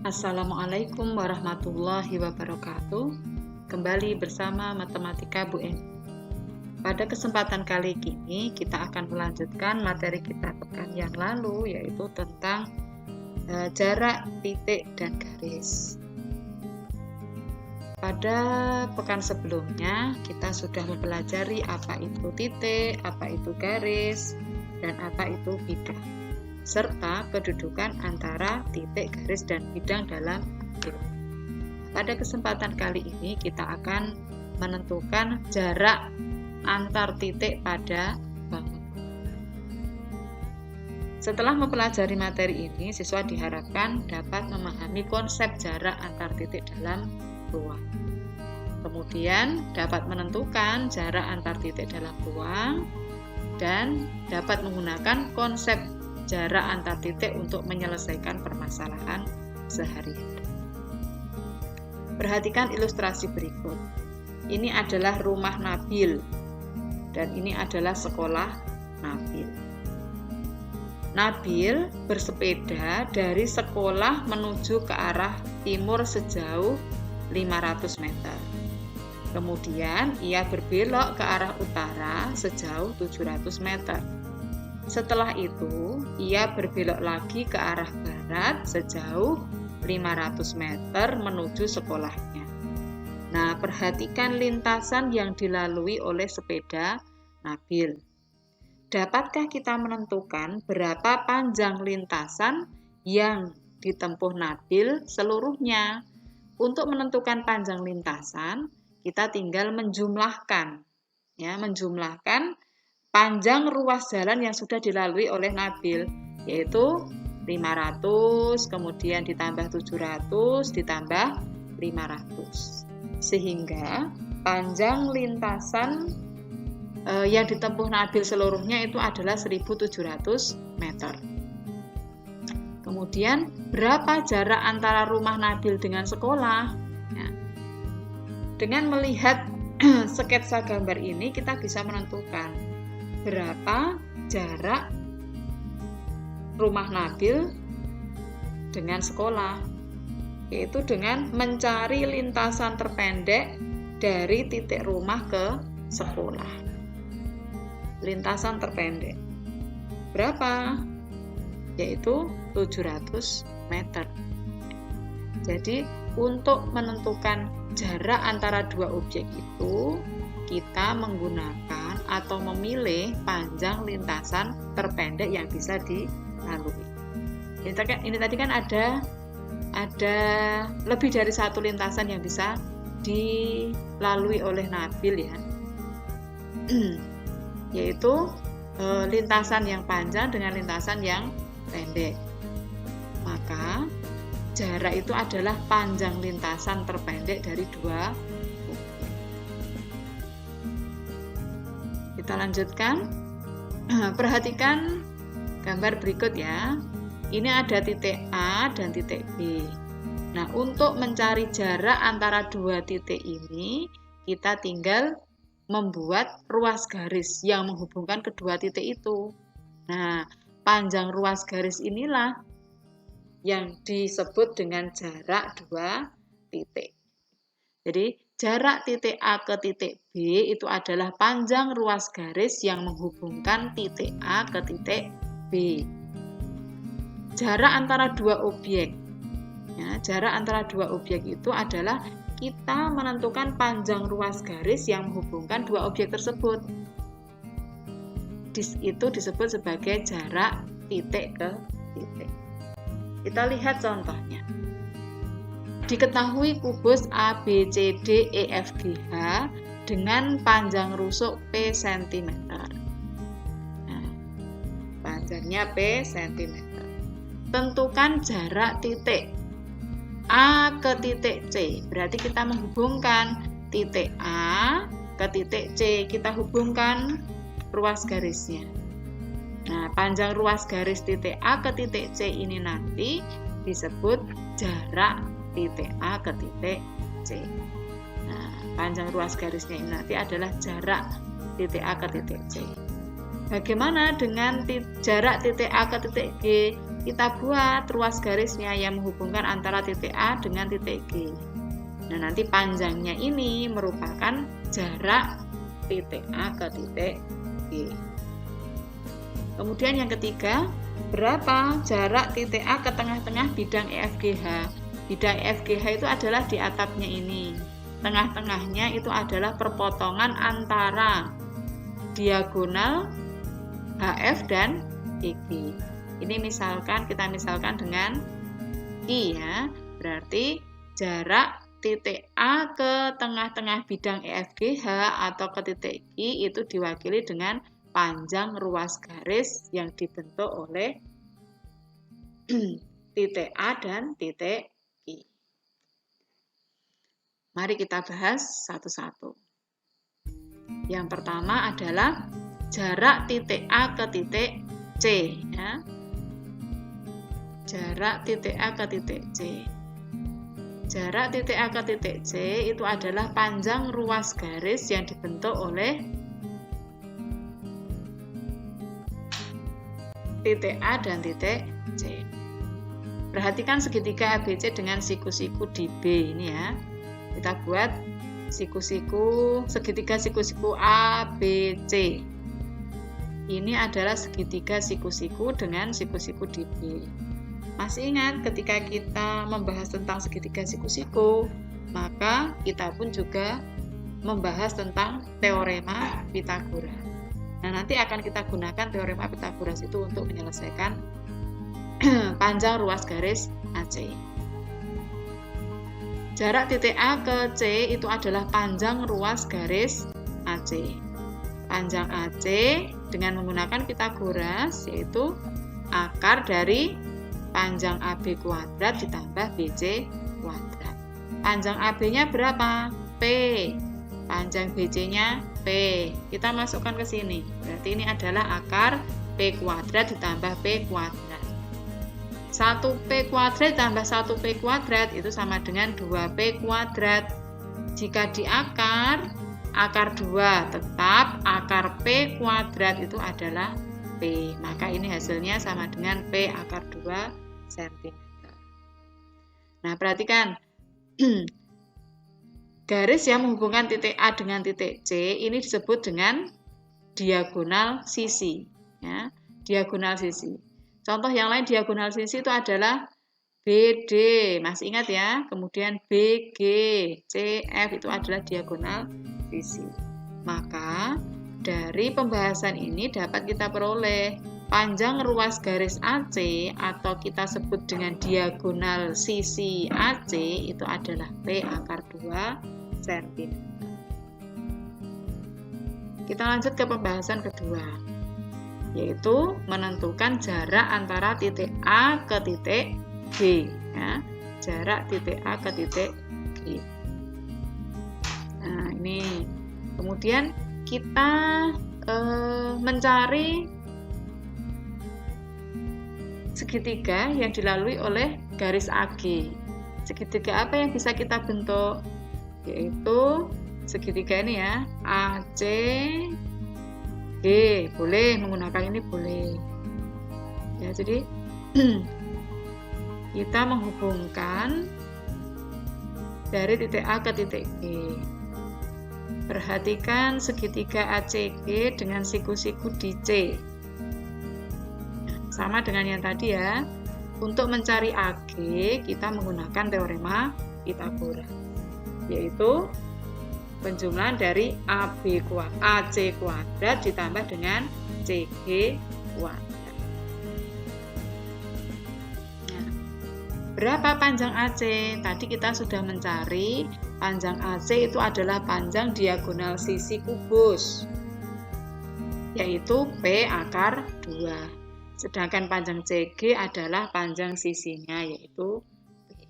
Assalamualaikum warahmatullahi wabarakatuh. Kembali bersama Matematika Bu Eni. Pada kesempatan kali ini kita akan melanjutkan materi kita pekan yang lalu, yaitu tentang jarak, titik, dan garis. Pada pekan sebelumnya kita sudah mempelajari apa itu titik, apa itu garis, dan apa itu bidang, serta kedudukan antara titik, garis, dan bidang dalam ilmu. Pada kesempatan kali ini kita akan menentukan jarak antar titik pada bangun. Setelah mempelajari materi ini, siswa diharapkan dapat memahami konsep jarak antar titik dalam ruang. Kemudian dapat menentukan jarak antar titik dalam ruang dan dapat menggunakan konsep jarak antar titik untuk menyelesaikan permasalahan sehari-hari. Perhatikan ilustrasi berikut. Ini adalah rumah Nabil dan ini adalah sekolah Nabil. Nabil bersepeda dari sekolah menuju ke arah timur sejauh 500 meter. Kemudian ia berbelok ke arah utara sejauh 700 meter. Setelah itu, ia berbelok lagi ke arah barat sejauh 500 meter menuju sekolahnya. Nah, perhatikan lintasan yang dilalui oleh sepeda Nabil. Dapatkah kita menentukan berapa panjang lintasan yang ditempuh Nabil seluruhnya? Untuk menentukan panjang lintasan, kita tinggal menjumlahkan panjang ruas jalan yang sudah dilalui oleh Nabil, yaitu 500, kemudian ditambah 700, ditambah 500. Sehingga panjang lintasan yang ditempuh Nabil seluruhnya itu adalah 1.700 meter. Kemudian berapa jarak antara rumah Nabil dengan sekolah? Nah, dengan melihat sketsa gambar ini kita bisa menentukan berapa jarak rumah Nabil dengan sekolah, yaitu dengan mencari lintasan terpendek dari titik rumah ke sekolah. Lintasan terpendek berapa? Yaitu 700 meter. Jadi untuk menentukan jarak antara dua objek itu, kita menggunakan atau memilih panjang lintasan terpendek yang bisa dilalui. Ini tadi kan ada lebih dari satu lintasan yang bisa dilalui oleh Nabil, ya. Yaitu lintasan yang panjang dengan lintasan yang pendek. Maka jarak itu adalah panjang lintasan terpendek dari dua objek. Kita lanjutkan. Perhatikan gambar berikut, ya. Ini ada titik A dan titik B. Nah, untuk mencari jarak antara dua titik ini, kita tinggal membuat ruas garis yang menghubungkan kedua titik itu. Nah, panjang ruas garis inilah yang disebut dengan jarak dua titik. Jadi, jarak titik A ke titik B itu adalah panjang ruas garis yang menghubungkan titik A ke titik B. Jarak antara dua objek. Ya, jarak antara dua objek itu adalah kita menentukan panjang ruas garis yang menghubungkan dua objek tersebut. Itu disebut sebagai jarak titik ke titik. Kita lihat contohnya. Diketahui kubus A, B, C, D, E, F, G, H dengan panjang rusuk P cm. Nah, panjangnya P cm. Tentukan jarak titik A ke titik C. Berarti kita menghubungkan titik A ke titik C. Kita hubungkan ruas garisnya. Nah, panjang ruas garis titik A ke titik C ini nanti disebut jarak titik A ke titik C. Nah, panjang ruas garisnya ini nanti adalah jarak titik A ke titik C. Bagaimana dengan jarak titik A ke titik G? kita buat ruas garisnya yang menghubungkan antara titik A dengan titik G. Nah, nanti panjangnya ini merupakan jarak titik A ke titik G. Kemudian yang ketiga, berapa jarak titik A ke tengah-tengah bidang EFGH? Bidang EFGH itu adalah di atapnya ini. Tengah-tengahnya itu adalah perpotongan antara diagonal HF dan EG. Ini kita misalkan dengan I ya. Berarti jarak titik A ke tengah-tengah bidang EFGH atau ke titik I itu diwakili dengan panjang ruas garis yang dibentuk oleh titik A dan titik I. Mari kita bahas satu-satu. Yang pertama adalah jarak titik A ke titik C ya. Jarak titik A ke titik C. Jarak titik A ke titik C itu adalah panjang ruas garis yang dibentuk oleh titik A dan titik C. Perhatikan segitiga ABC dengan siku-siku di B ini ya. Kita buat segitiga siku-siku A, B, C. Ini adalah segitiga siku-siku dengan siku-siku di B. Masih ingat ketika kita membahas tentang segitiga siku-siku, maka kita pun juga membahas tentang teorema Pythagoras. Nah, nanti akan kita gunakan teorema Pythagoras itu untuk menyelesaikan panjang ruas garis AC. Jarak titik A ke C itu adalah panjang ruas garis AC. Panjang AC dengan menggunakan Pythagoras yaitu akar dari panjang AB kuadrat ditambah BC kuadrat. Panjang AB-nya berapa? P. Panjang BC-nya P. Kita masukkan ke sini. Berarti ini adalah akar P kuadrat ditambah P kuadrat. 1P kuadrat ditambah 1P kuadrat itu sama dengan 2P kuadrat. Jika diakar, akar 2 tetap akar P kuadrat itu adalah P. Maka ini hasilnya sama dengan P akar 2 cm. Nah, perhatikan. Garis yang menghubungkan titik A dengan titik C ini disebut dengan diagonal sisi. Ya, diagonal sisi. Contoh yang lain diagonal sisi itu adalah BD, masih ingat ya. Kemudian BG, CF itu adalah diagonal sisi. Maka dari pembahasan ini dapat kita peroleh panjang ruas garis AC atau kita sebut dengan diagonal sisi AC itu adalah P akar 2 cm. Kita lanjut ke pembahasan kedua, yaitu menentukan jarak antara titik A ke titik G. Ya. Jarak titik A ke titik G. Nah, ini. Kemudian kita mencari segitiga yang dilalui oleh garis AG. Segitiga apa yang bisa kita bentuk? Yaitu segitiga ini ya, AC, G. Boleh menggunakan ini, boleh. Ya, jadi kita menghubungkan dari titik A ke titik G. Perhatikan segitiga ACG dengan siku-siku di C. Sama dengan yang tadi ya. Untuk mencari AG, kita menggunakan teorema Pythagoras, yaitu penjumlahan dari AC kuadrat ditambah dengan CG kuadrat. Nah, berapa panjang AC? Tadi kita sudah mencari panjang AC itu adalah panjang diagonal sisi kubus, yaitu P akar 2. Sedangkan panjang CG adalah panjang sisinya, yaitu P.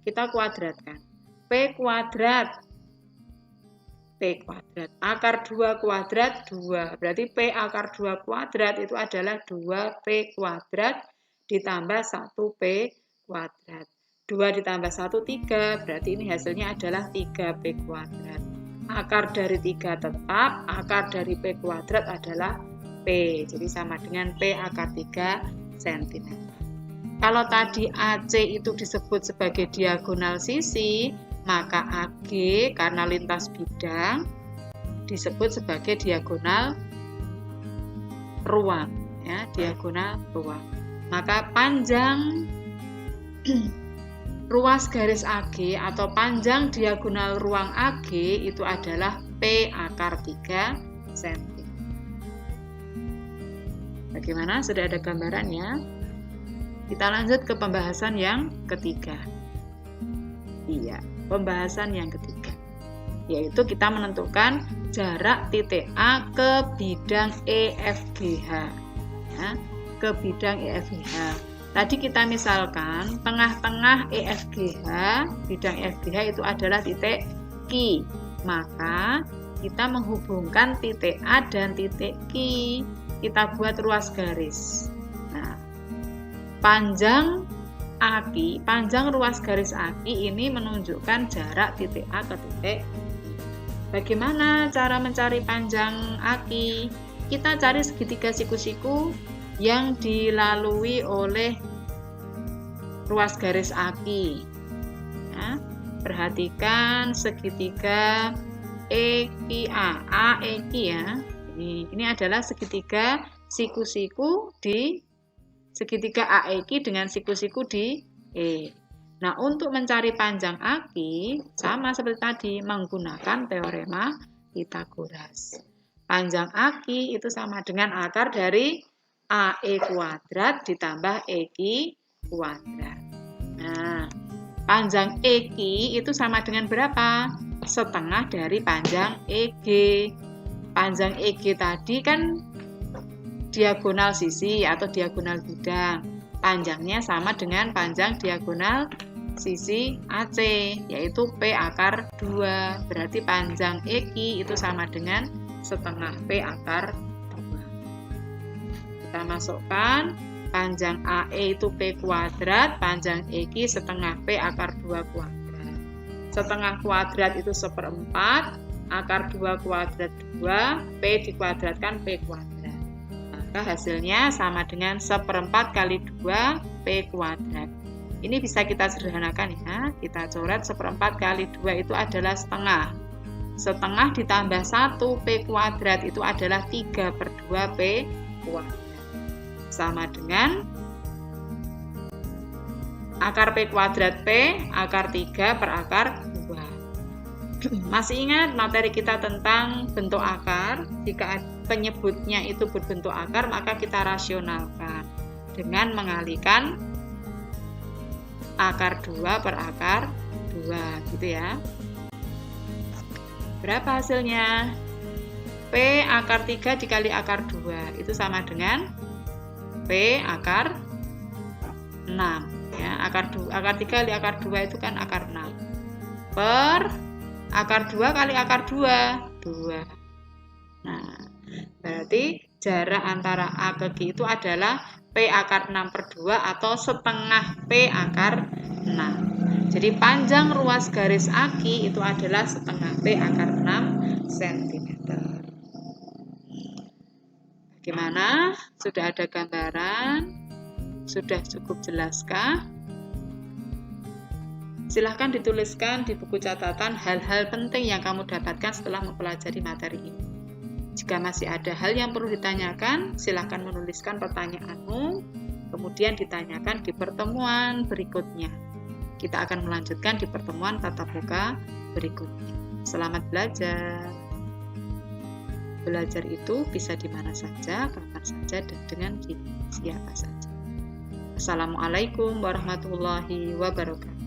Kita kuadratkan. P kuadrat. Akar 2 kuadrat 2. Berarti P akar 2 kuadrat itu adalah 2P kuadrat ditambah 1P kuadrat. 2 ditambah 1, 3. Berarti ini hasilnya adalah 3P kuadrat. Akar dari 3 tetap, akar dari P kuadrat adalah P. Jadi sama dengan P akar 3 cm. Kalau tadi AC itu disebut sebagai diagonal sisi, maka AG karena lintas bidang disebut sebagai diagonal ruang, ya, diagonal ruang. Maka panjang ruas garis AG atau panjang diagonal ruang AG itu adalah P akar 3 cm. Bagaimana? Sudah ada gambarannya? Kita lanjut ke pembahasan yang ketiga. Iya, pembahasan yang ketiga, yaitu kita menentukan jarak titik A ke bidang EFGH. Ya, ke bidang EFGH. Tadi kita misalkan tengah-tengah EFGH, bidang EFGH itu adalah titik Q. Maka kita menghubungkan titik A dan titik Q. Kita buat ruas garis. Nah, panjang AQ, panjang ruas garis AQ ini menunjukkan jarak titik A ke titik Q. Bagaimana cara mencari panjang AQ? Kita cari segitiga siku-siku yang dilalui oleh ruas garis AQ. Ya, perhatikan segitiga EQA, AEQ ya. Ini adalah segitiga siku-siku di segitiga AEQ dengan siku-siku di E. Nah, untuk mencari panjang AQ sama seperti tadi menggunakan teorema Pythagoras. Panjang AQ itu sama dengan akar dari AE kuadrat ditambah EQ kuadrat. Nah, panjang EQ itu sama dengan berapa? Setengah dari panjang EG. Panjang EG tadi kan diagonal sisi atau diagonal bidang. Panjangnya sama dengan panjang diagonal sisi AC, yaitu P akar 2. Berarti panjang EQ itu sama dengan setengah P akar 2. Kita masukkan panjang AE itu P kuadrat, panjang EQ setengah P akar 2 kuadrat. Setengah kuadrat itu 1/4, akar 2 kuadrat 2, P dikuadratkan P kuadrat. Maka hasilnya sama dengan 1/4 kali 2 P kuadrat. Ini bisa kita sederhanakan ya. Kita coret 1/4 kali 2 itu adalah setengah. Setengah ditambah 1 P kuadrat itu adalah 3/2 P kuadrat. Sama dengan akar P kuadrat P, akar 3 per akar 2. Masih ingat materi kita tentang bentuk akar? Jika penyebutnya itu berbentuk akar, maka kita rasionalkan dengan mengalihkan akar 2 per akar 2, gitu ya. Berapa hasilnya? P akar 3 dikali akar 2, itu sama dengan P akar 6. Ya, akar 3 kali akar 2 itu kan akar 6. Per akar 2 kali akar 2, 2. Nah, berarti jarak antara A ke G itu adalah P akar 6/2 atau setengah P akar 6. Jadi panjang ruas garis AQ itu adalah setengah P akar 6 cm. Bagaimana? Sudah ada gambaran? Sudah cukup jelaskah? Silahkan dituliskan di buku catatan hal-hal penting yang kamu dapatkan setelah mempelajari materi ini. Jika masih ada hal yang perlu ditanyakan, silahkan menuliskan pertanyaanmu, kemudian ditanyakan di pertemuan berikutnya. Kita akan melanjutkan di pertemuan tatap muka berikutnya. Selamat belajar. Belajar itu bisa di mana saja, kapan saja, dan dengan siapa saja. Assalamualaikum warahmatullahi wabarakatuh.